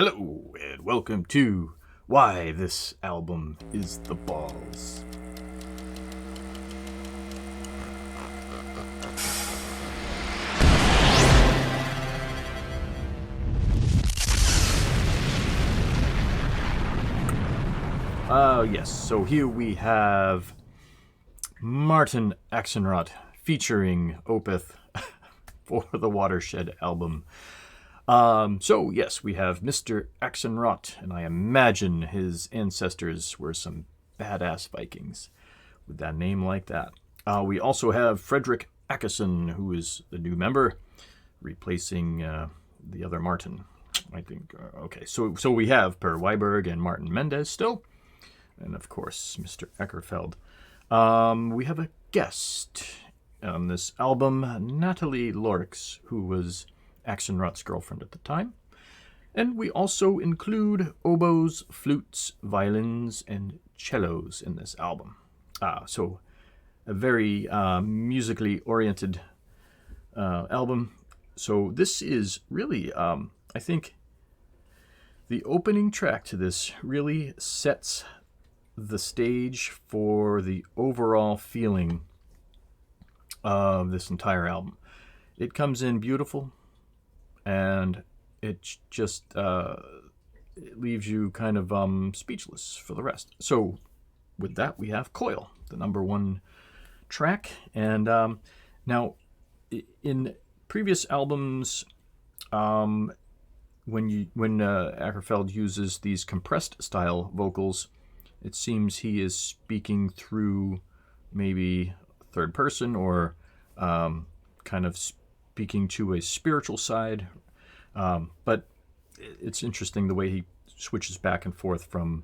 Hello, and welcome to Why This Album Is the Balls. Yes, so here we have Martin Axelrod featuring Opeth for the Watershed album. So yes, we have Mr. Axelrod, and I imagine his ancestors were some badass Vikings with that name like that. We also have Frederick Ackerson, who is the new member, replacing the other Martin, I think. Okay, so we have Per Weiberg and Martin Mendez still, and of course Mr. Eckerfeld. We have a guest on this album, Natalie Lorix, who was Axelrod's girlfriend at the time. And we also include oboes, flutes, violins, and cellos in this album. So a very musically oriented album. So this is really, I think, the opening track to this really sets the stage for the overall feeling of this entire album. It comes in beautiful, and it just it leaves you kind of speechless for the rest. So with that, we have Coil, the number one track. And now, in previous albums, when Ackerfeld uses these compressed style vocals, it seems he is speaking through maybe third person or kind of speaking to a spiritual side. But it's interesting the way he switches back and forth from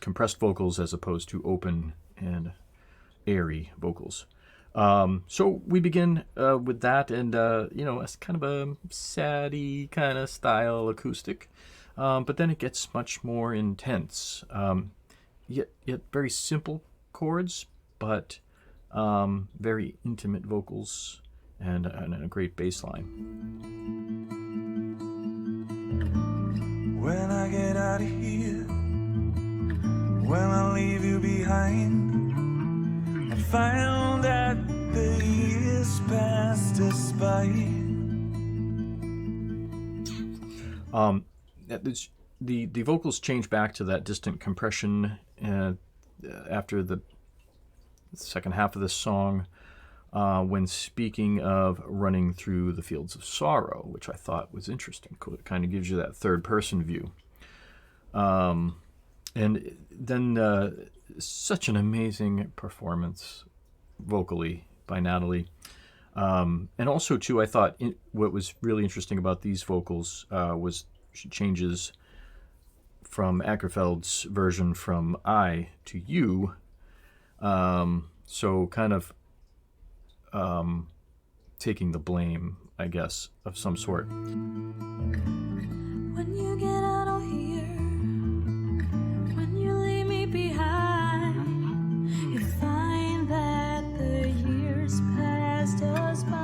compressed vocals as opposed to open and airy vocals. So we begin with that, and it's kind of a saddy kind of style acoustic, but then it gets much more intense. Yet very simple chords, but very intimate vocals and a great bass line. When I get out of here, when I leave you behind, I found that the years passed us by. The vocals change back to that distant compression after the second half of this song, when speaking of running through the fields of sorrow, which I thought was interesting. It kind of gives you that third-person view. And then such an amazing performance vocally by Natalie. And also, too, I thought what was really interesting about these vocals was she changes from Ackerfeld's version from I to you. So kind of taking the blame, I guess, of some sort. When you get out of here, when you leave me behind, you find that the years passed us by.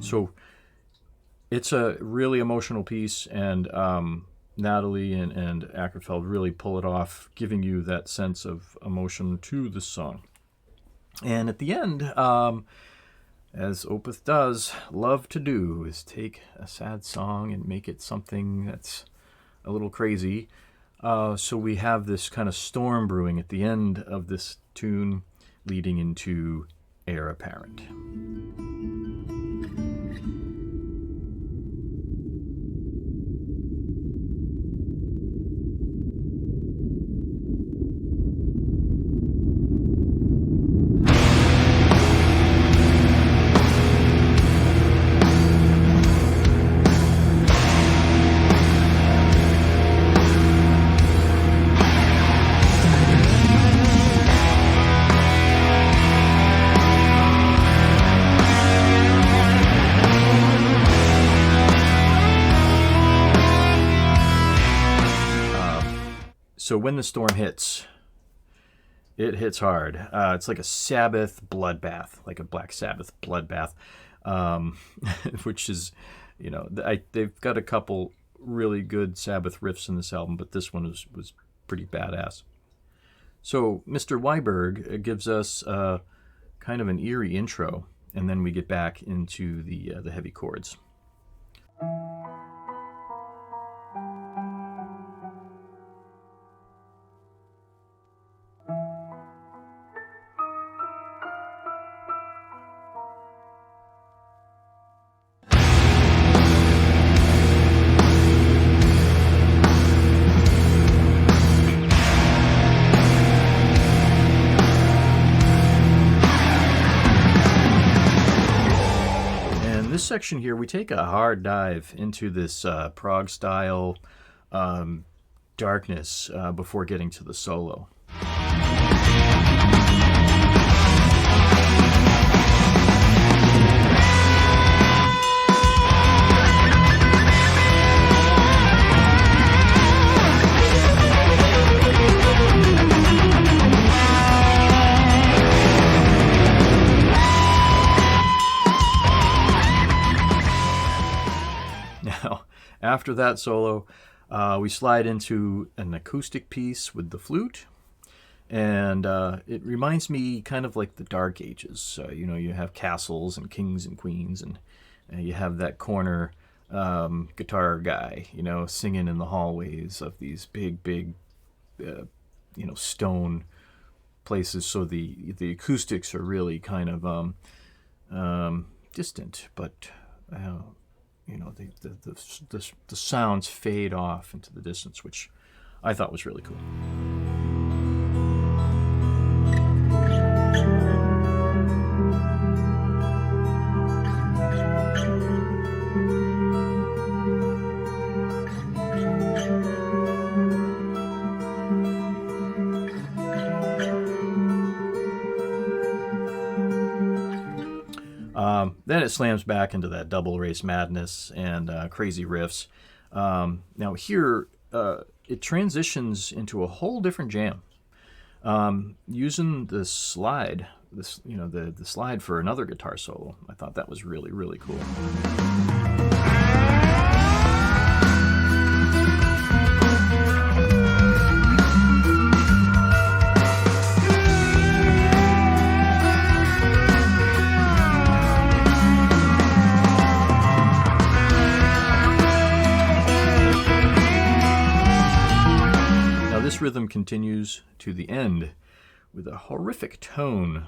So it's a really emotional piece, and Natalie and Ackerfeld really pull it off, giving you that sense of emotion to the song. And at the end, as Opeth does love to do, is take a sad song and make it something that's a little crazy. So we have this kind of storm brewing at the end of this tune, leading into Heir Apparent. So when the storm hits, it hits hard. It's like a Sabbath bloodbath, like a Black Sabbath bloodbath. which is, they've got a couple really good Sabbath riffs in this album, but this one was pretty badass. So Mr. Weiberg gives us kind of an eerie intro, and then we get back into the heavy chords. This section here, we take a hard dive into this prog style darkness before getting to the solo. After that solo, we slide into an acoustic piece with the flute, and it reminds me kind of like the Dark Ages. You have castles and kings and queens, and you have that corner guitar guy, singing in the hallways of these big, stone places. So the acoustics are really kind of distant, but the sounds fade off into the distance, which I thought was really cool. Then it slams back into that double race madness and crazy riffs. Now here, it transitions into a whole different jam. Using the slide, the slide for another guitar solo. I thought that was really, really cool. This rhythm continues to the end with a horrific tone.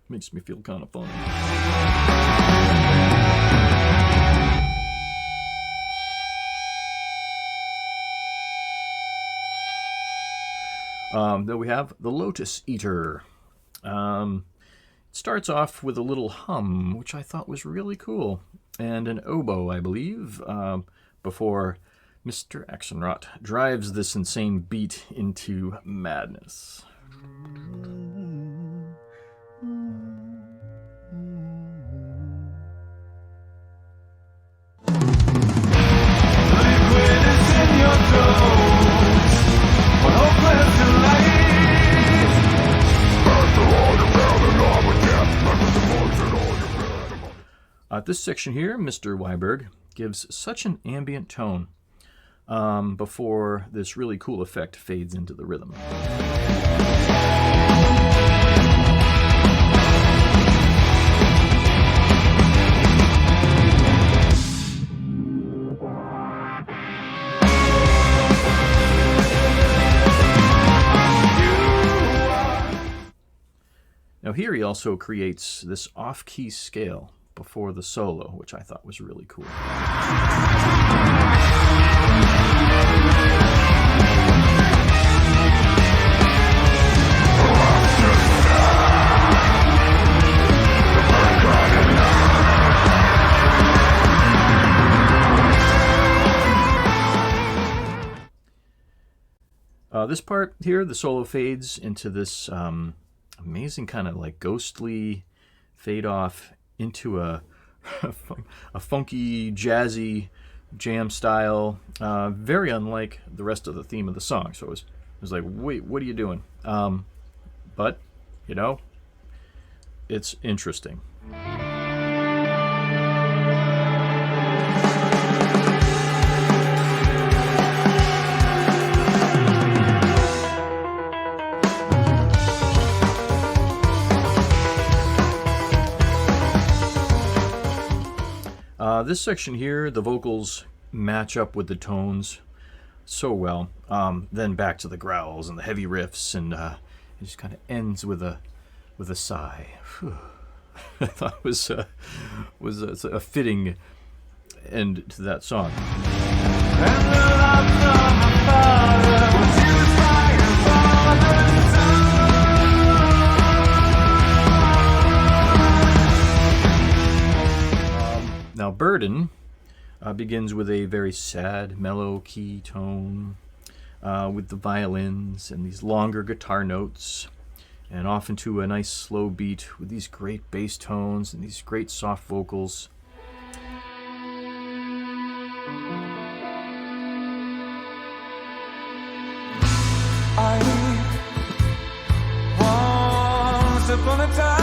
Makes me feel kind of funny. Then we have the Lotus Eater. It starts off with a little hum, which I thought was really cool, and an oboe, I believe, before Mr. Axelrod drives this insane beat into madness. This section here, Mr. Weiberg gives such an ambient tone before this really cool effect fades into the rhythm. Now here he also creates this off-key scale before the solo, which I thought was really cool. This part here, the solo fades into this amazing kind of like ghostly fade off into a funky, jazzy jam style, very unlike the rest of the theme of the song. So it was like, wait, what are you doing? But, it's interesting. This section here, the vocals match up with the tones so well. Then back to the growls and the heavy riffs, and it just kind of ends with a sigh. Whew. I thought it was a fitting end to that song. And the love from my father was used by your father's son. Now, Burden begins with a very sad, mellow key tone with the violins and these longer guitar notes, and often to a nice slow beat with these great bass tones and these great soft vocals. I once upon a time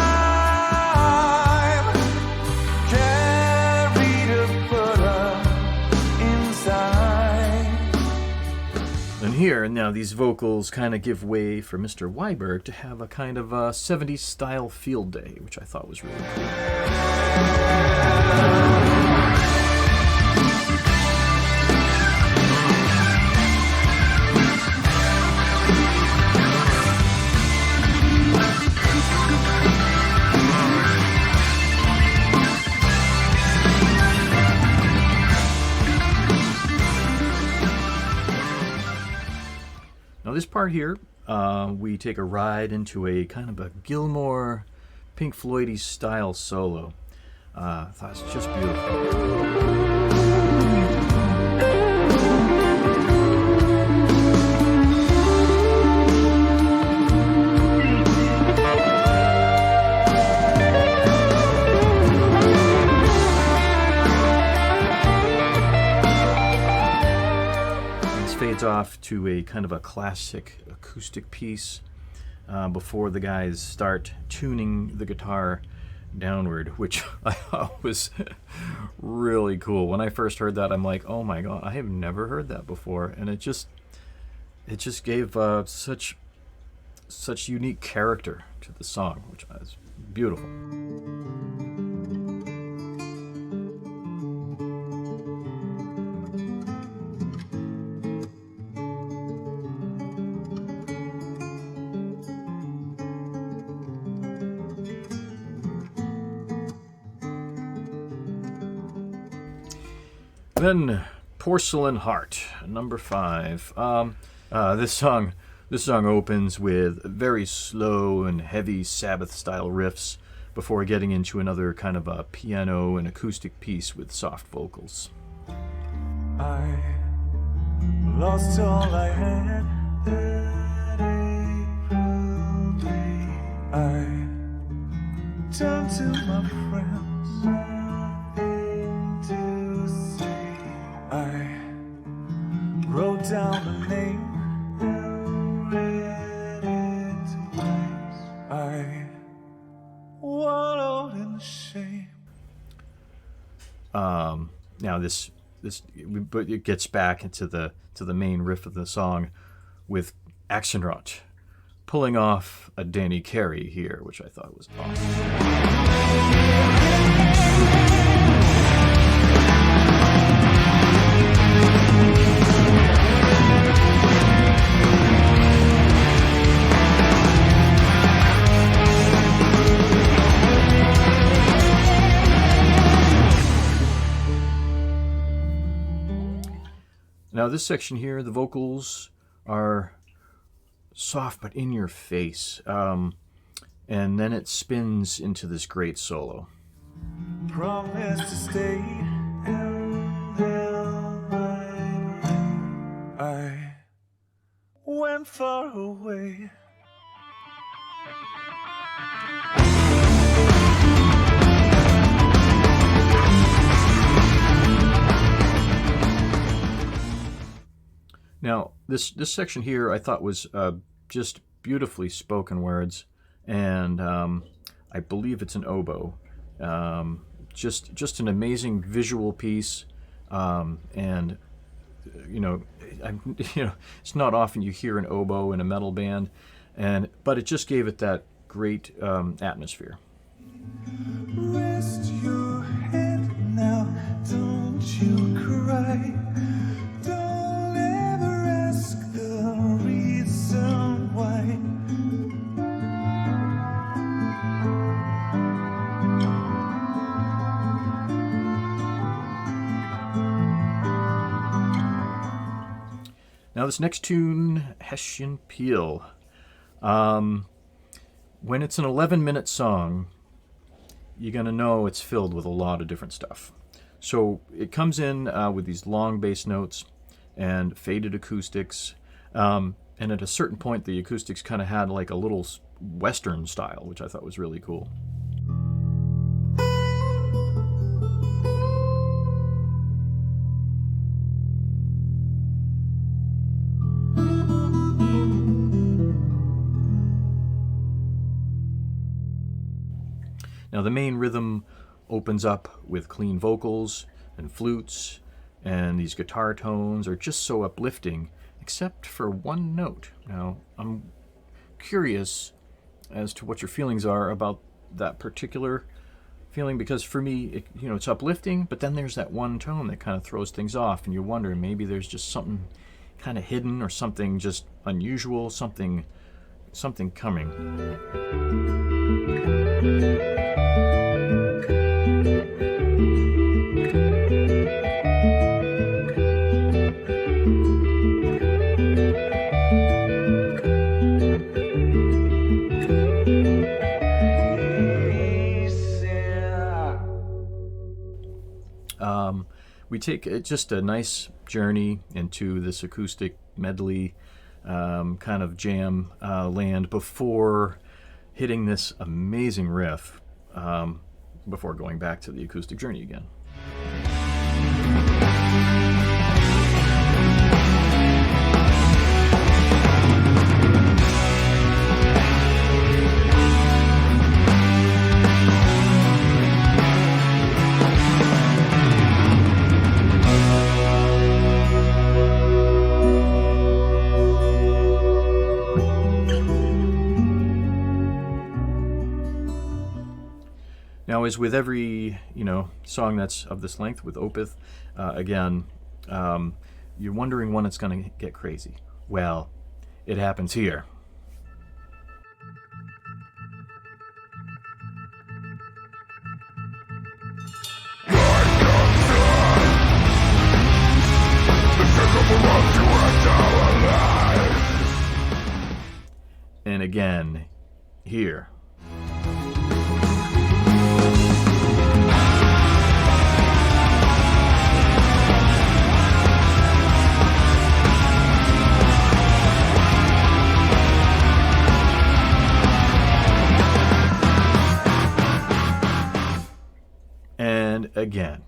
carried a Buddha inside. And here, now these vocals kind of give way for Mr. Weiberg to have a kind of 70s style field day, which I thought was really cool. Now this part here, we take a ride into a kind of a Gilmore, Pink Floyd-y style solo. I thought it was just beautiful. Fades off to a kind of a classic acoustic piece before the guys start tuning the guitar downward, which I thought was really cool. When I first heard that, I'm like, oh my god, I have never heard that before, and it just gave such unique character to the song, which was beautiful. Then Porcelain Heart, number 5. This song opens with very slow and heavy Sabbath-style riffs before getting into another kind of a piano and acoustic piece with soft vocals. I lost all I had that April day. I turned to my friends. I wrote down the name and read it twice. I wallowed in shame. Now but it gets back into the main riff of the song with Axelrod pulling off a Danny Carey here, which I thought was awesome. Now this section here, the vocals are soft but in your face, and then it spins into this great solo. Promised to stay until I went far away. Now, this section here I thought was just beautifully spoken words, and I believe it's an oboe. Just an amazing visual piece, and it's not often you hear an oboe in a metal band, but it just gave it that great atmosphere. Rest your head now. Now this next tune, Hessian Peel. When it's an 11-minute song, you're going to know it's filled with a lot of different stuff. So it comes in with these long bass notes and faded acoustics. And at a certain point, the acoustics kind of had like a little Western style, which I thought was really cool. Now the main rhythm opens up with clean vocals and flutes, and these guitar tones are just so uplifting, except for one note. Now I'm curious as to what your feelings are about that particular feeling, because for me, it's uplifting, but then there's that one tone that kind of throws things off, and you're wondering maybe there's just something kind of hidden or something just unusual, something coming. We take just a nice journey into this acoustic medley kind of jam land before hitting this amazing riff before going back to the acoustic journey again. Now, as with every song that's of this length with Opeth, again, you're wondering when it's going to get crazy. Well, it happens here. And again, here. And again.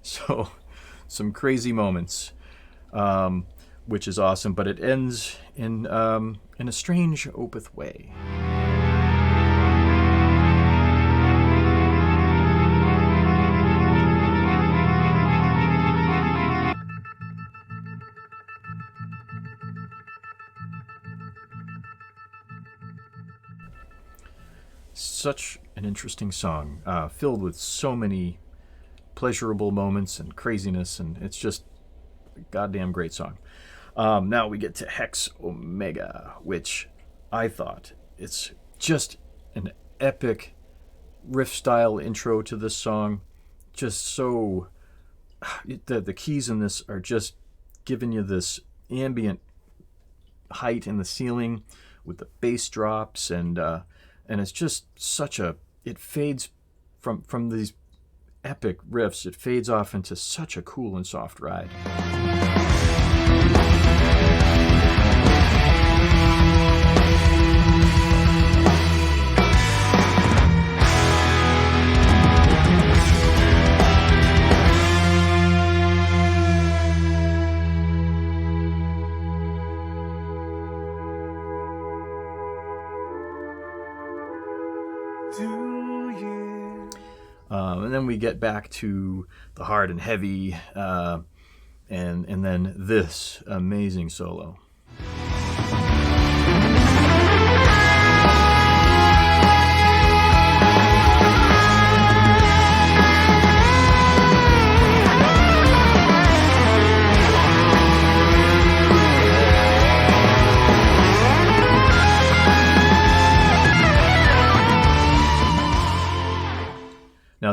So, some crazy moments. Which is awesome, but it ends in a strange Opeth way. Such an interesting song, filled with so many pleasurable moments and craziness, and it's just a goddamn great song. Now we get to Hex Omega, which I thought it's just an epic riff-style intro to this song. Just so... The keys in this are just giving you this ambient height in the ceiling with the bass drops, and it's just such a... It fades from these epic riffs, it fades off into such a cool and soft ride. And then we get back to the hard and heavy, and then this amazing solo.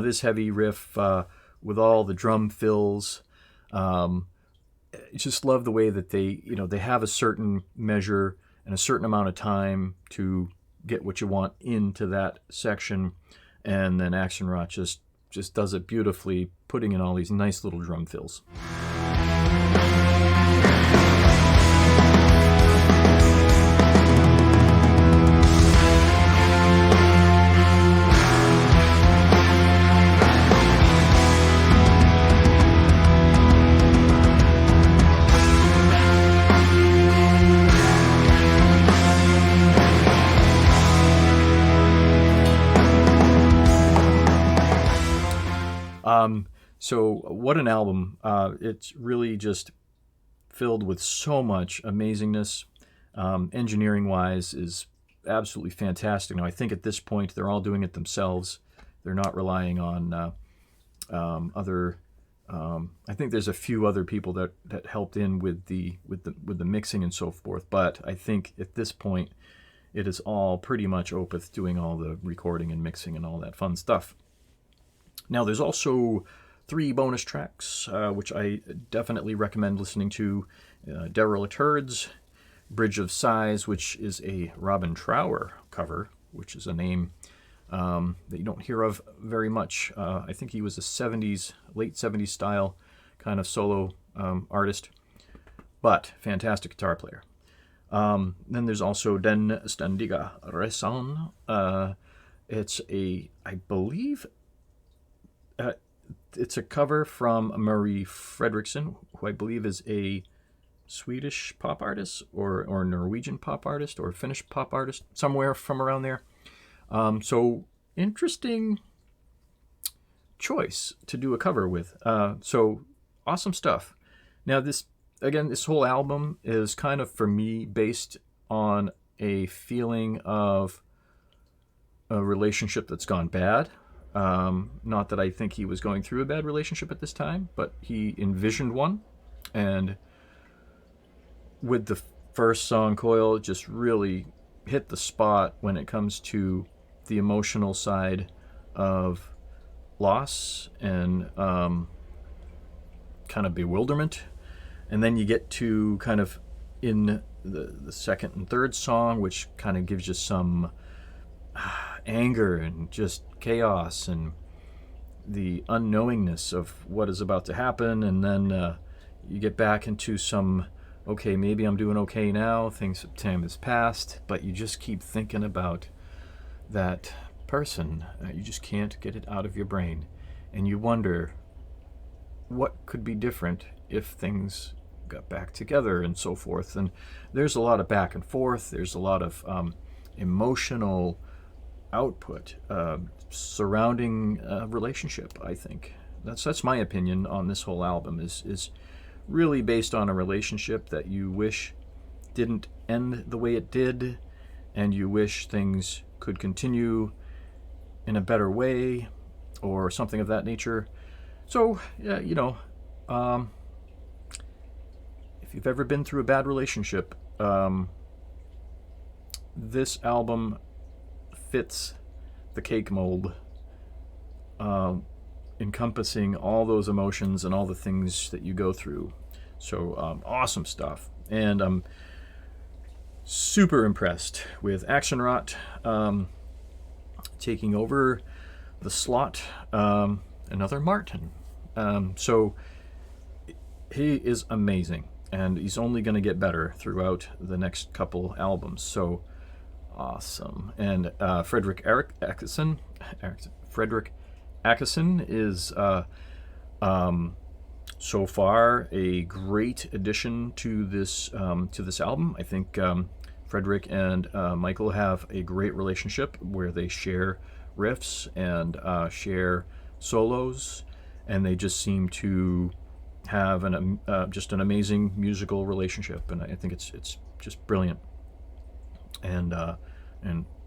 this heavy riff with all the drum fills. Just love the way that they have a certain measure and a certain amount of time to get what you want into that section, and then Action Rot just does it beautifully, putting in all these nice little drum fills. So what an album. It's really just filled with so much amazingness. Engineering-wise is absolutely fantastic. Now, I think at this point they're all doing it themselves. They're not relying on other... I think there's a few other people that helped in with the mixing and so forth, but I think at this point it is all pretty much Opeth doing all the recording and mixing and all that fun stuff. Now, there's also 3 bonus tracks, which I definitely recommend listening to. Derelict Herds, Bridge of Sighs, which is a Robin Trower cover, which is a name that you don't hear of very much. I think he was a late 70s style kind of solo artist, but fantastic guitar player. Then there's also Den Ständiga Resan. It's I believe... it's a cover from Marie Fredriksson, who I believe is a Swedish pop artist or Norwegian pop artist or Finnish pop artist, somewhere from around there. So interesting choice to do a cover with. So awesome stuff. Now this whole album is kind of, for me, based on a feeling of a relationship that's gone bad. Not that I think he was going through a bad relationship at this time, but he envisioned one. And with the first song, Coil, just really hit the spot when it comes to the emotional side of loss and kind of bewilderment. And then you get to kind of in the second and third song, which kind of gives you some anger and just chaos and the unknowingness of what is about to happen. And then you get back into some, okay, maybe I'm doing okay now, time has passed, but you just keep thinking about that person. You just can't get it out of your brain, and you wonder what could be different if things got back together and so forth. And there's a lot of back and forth. There's a lot of emotional output surrounding relationship. I think that's my opinion on this whole album, is really based on a relationship that you wish didn't end the way it did, and you wish things could continue in a better way or something of that nature. So yeah, if you've ever been through a bad relationship, this album fits the cake mold, encompassing all those emotions and all the things that you go through. So awesome stuff. And I'm super impressed with Action Rot taking over the slot. Another Martin. So he is amazing, and he's only going to get better throughout the next couple albums. So awesome. And Fredrik Åkesson is so far a great addition to this album. I think Fredrik and Michael have a great relationship where they share riffs and share solos, and they just seem to have just an amazing musical relationship, and I think it's just brilliant. And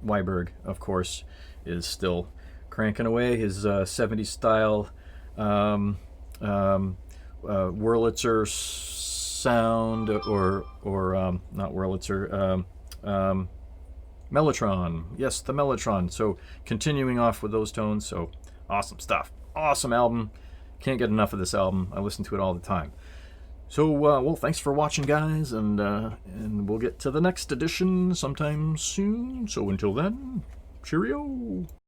Weiberg, of course, is still cranking away his 70s style Wurlitzer sound, or not Wurlitzer, Mellotron. Yes, the Mellotron. So continuing off with those tones. So Awesome stuff. Awesome album. Can't get enough of this album. I listen to it all the time. So, well, thanks for watching, guys, and we'll get to the next edition sometime soon. So until then, cheerio.